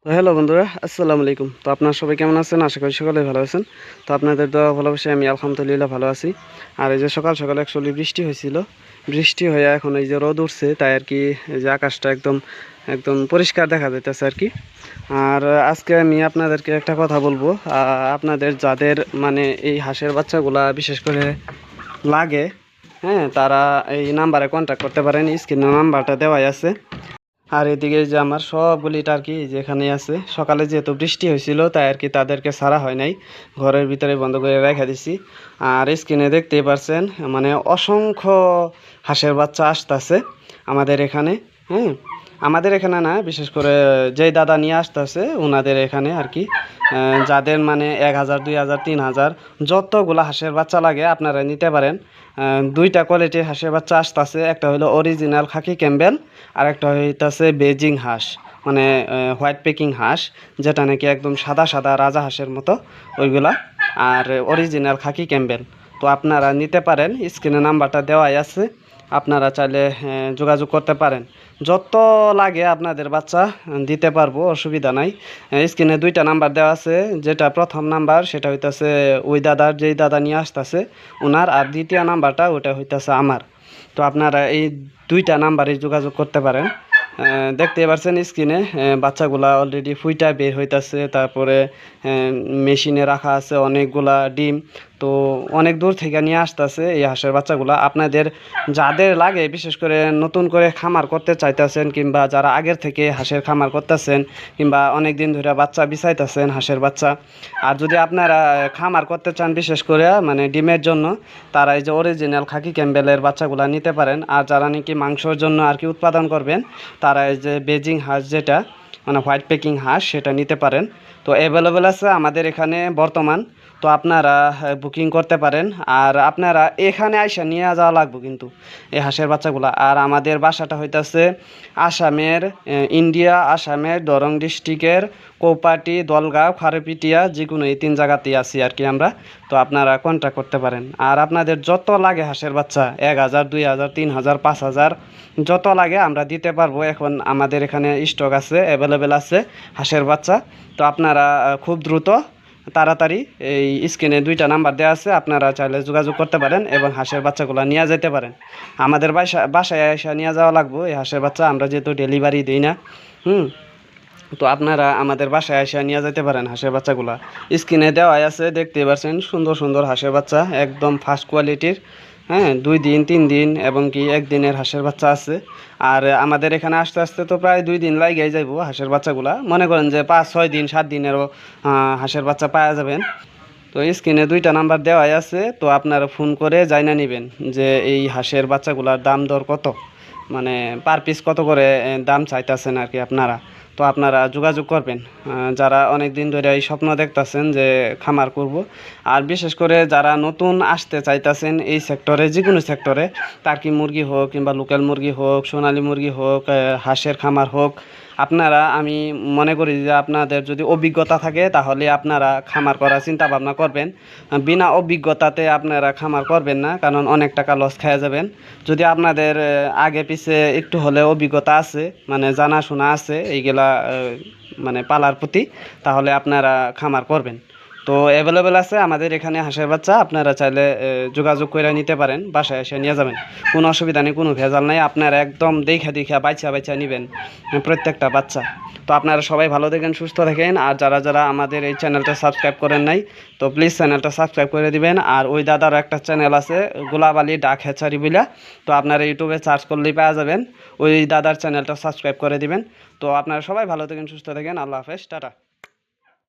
তো হ্যালো বন্ধুরা, আসসালামু আলাইকুম। তো আপনারা সবাই কেমন আছেন? আশা করি সকলেই ভালো আছেন। তো আপনাদের দোয়া ভালোবাসায় আমি আলহামদুলিল্লাহ ভালো আছি। আর এই যে সকাল সকাল অ্যাকচুয়ালি বৃষ্টি হয়েছিল, বৃষ্টি হয়ে এখন এই যে রোদ উঠছে, তাই আর কি এই যে আকাশটা একদম একদম পরিষ্কার দেখা যাইতেছে আর কি। আর আজকে আমি আপনাদেরকে একটা কথা বলবো। আপনাদের যাদের মানে এই হাঁসের বাচ্চাগুলা বিশেষ করে লাগে, হ্যাঁ, তারা এই নাম্বারে কন্ট্যাক্ট করতে পারেন। স্ক্রিনে নাম্বারটা দেওয়াই আছে। আর এদিকে যে আমার সবগুলি টার্কি যেখানে আছে, সকালে যেহেতু বৃষ্টি হয়েছিল তাই আর কি তাদেরকে ছাড়া হয় নাই, ঘরের ভিতরে বন্ধ করে রেখে দিছি। আর স্ক্রিনে দেখতেই পারছেন মানে অসংখ্য হাঁসের বাচ্চা আসতেছে আমাদের এখানে। হ্যাঁ, আমাদের এখানে না, বিশেষ করে যেই দাদা নিয়ে আসতেছে ওনাদের এখানে আর কি। যাদের মানে 1,000 2,000 3,000 যতগুলা হাঁসের বাচ্চা লাগে আপনারা নিতে পারেন। দুইটা কোয়ালিটির হাঁসের বাচ্চা আসতেছে, একটা হলো অরিজিনাল খাকি ক্যাম্বেল, আর একটা হইতাছে বেজিং হাঁস, মানে হোয়াইট পেকিং হাঁস, যেটা নাকি একদম সাদা সাদা রাজা হাঁসের মতো ওইগুলা। আর অরিজিনাল খাকি ক্যাম্বেল। তো আপনারা নিতে পারেন, স্ক্রিনে নাম্বারটা দেওয়াই আছে, আপনারা চাইলে যোগাযোগ করতে পারেন। যত লাগে আপনাদের বাচ্চা দিতে পারবো, অসুবিধা নাই। স্ক্রিনে দুইটা নাম্বার দেওয়া আছে, যেটা প্রথম নাম্বার সেটা হইতাছে ওই দাদার, যেই দাদা নিয়ে আসতেছে ওনার, আর দ্বিতীয় নাম্বারটা ওটা হইতাছে আমার। তো আপনারা এই দুইটা নাম্বারে যোগাযোগ করতে পারেন। দেখতে পাচ্ছেন স্ক্রিনে বাচ্চাগুলা অলরেডি ফুইটা বের হইতাছে, তারপরে মেশিনে রাখা আছে অনেকগুলা ডিম। তো অনেক দূর থেকে নিয়ে আসতেছে এই হাঁসের বাচ্চাগুলা। আপনাদের যাদের লাগে, বিশেষ করে নতুন করে খামার করতে চাইতেছেন, কিংবা যারা আগের থেকে হাঁসের খামার করতেছেন, কিংবা অনেক দিন ধরে বাচ্চা বিছাইতেছেন হাঁসের বাচ্চা, আর যদি আপনারা খামার করতে চান বিশেষ করে মানে ডিমের জন্য, তারা এই যে অরিজিনাল খাকি ক্যাম্বেলের বাচ্চাগুলা নিতে পারেন। আর যারা নাকি মাংসর জন্য আর কি উৎপাদন করবেন, তারা এই যে বেজিং হাঁস, যেটা মানে হোয়াইট পেকিং হাঁস, সেটা নিতে পারেন। তো অ্যাভেলেবেল আছে আমাদের এখানে বর্তমান। তো আপনারা বুকিং করতে পারেন। আর আপনারা এখানে আইসা নিয়ে যাওয়া লাগবে কিন্তু এই হাঁসের বাচ্চাগুলো। আর আমাদের বাসাটা হইতাছে আসামের, ইন্ডিয়া আসামের দরং ডিস্ট্রিক্টের কৌপাটি, দলগাঁও, খারপিটিয়া, যে কোনো এই 3 জায়গাতেই আছি আর কি আমরা। তো আপনারা কন্ট্যাক্ট করতে পারেন। আর আপনাদের যত লাগে হাঁসের বাচ্চা, 1,000 2,000 3,000 5,000 যত লাগে আমরা দিতে পারবো। এখন আমাদের এখানে স্টক আছে, অ্যাভেলেবেল আছে হাঁসের বাচ্চা। তো আপনারা খুব দ্রুত তাড়াতাড়ি এই স্ক্রিনে দুইটা নাম্বার দেওয়া আছে, আপনারা চাইলে যোগাযোগ করতে পারেন এবং হাঁসের বাচ্চাগুলো নিয়ে যেতে পারেন। আমাদের বাসায় এসে নিয়ে যাওয়া লাগবে এই হাঁসের বাচ্চা, আমরা যেহেতু ডেলিভারি দিই না। তো আপনারা আমাদের বাসায় এসে নিয়ে যেতে পারেন হাঁসের বাচ্চাগুলো। স্ক্রিনে দেওয়াই আছে, দেখতে পাচ্ছেন সুন্দর সুন্দর হাঁসের বাচ্চা, একদম ফার্স্ট কোয়ালিটির। হ্যাঁ, 2 দিন 3 দিন এবং কি 1 দিনের হাঁসের বাচ্চা আছে। আর আমাদের এখানে আসতে আসতে তো প্রায় 2 দিন লাগেই যাইব হাঁসের বাচ্চাগুলা। মনে করেন যে 5-6 দিন 7 দিনেরও হাঁসের বাচ্চা পাওয়া যাবেন। তো স্ক্রিনে দুইটা নাম্বার দেওয়াই আছে, তো আপনারা ফোন করে জাইনা নেবেন যে এই হাঁসের বাচ্চাগুলার দাম দর কত, মানে পার পিস কত করে দাম চাইতেছেন আর কি আপনারা। তো আপনারা যোগাযোগ করবেন যারা অনেক দিন ধরে এই স্বপ্ন দেখতেছেন যে খামার করব। আর বিশেষ করে যারা নতুন আসতে চাইতেছেন এই সেক্টরে, যে কোনো সেক্টরে, টার্কি মুরগি হোক কিংবা লোকাল মুরগি হোক, সোনালী মুরগি হোক, হাঁসের খামার হোক, আপনারা, আমি মনে করি যে আপনাদের যদি অভিজ্ঞতা থাকে তাহলে আপনারা খামার করার চিন্তা ভাবনা করবেন। বিনা অভিজ্ঞতাতে আপনারা খামার করবেন না, কারণ অনেক টাকা লস খেয়ে যাবেন। যদি আপনাদের আগে পিছে একটু হলে অভিজ্ঞতা আছে, মানে জানাশোনা আছে এইগুলা মানে পালার প্রতি, তাহলে আপনারা খামার করবেন। তো অ্যাভেলেবেল আছে আমাদের এখানে হাঁসের বাচ্চা, আপনারা চাইলে যোগাযোগ করে নিতে পারেন, বাসায় এসে নিয়ে যাবেন। কোনো অসুবিধা নেই, কোনো ভেজাল নাই, আপনারা একদম দেখা দেখা বাইচা বাইচা নেবেন প্রত্যেকটা বাচ্চা। তো আপনারা সবাই ভালো থাকেন, সুস্থ থাকেন। আর যারা যারা আমাদের এই চ্যানেলটা সাবস্ক্রাইব করেন নাই, তো প্লিজ চ্যানেলটা সাবস্ক্রাইব করে দিবেন। আর ওই দাদারও একটা চ্যানেল আছে, গোলাবালি ডাক হ্যাচারি বলে, তো আপনারা ইউটিউবে সার্চ করলেই পাওয়া যাবেন। ওই দাদার চ্যানেলটা সাবস্ক্রাইব করে দিবেন। তো আপনারা সবাই ভালো থাকেন, সুস্থ থাকেন। আল্লাহ হাফেজ, টাটা।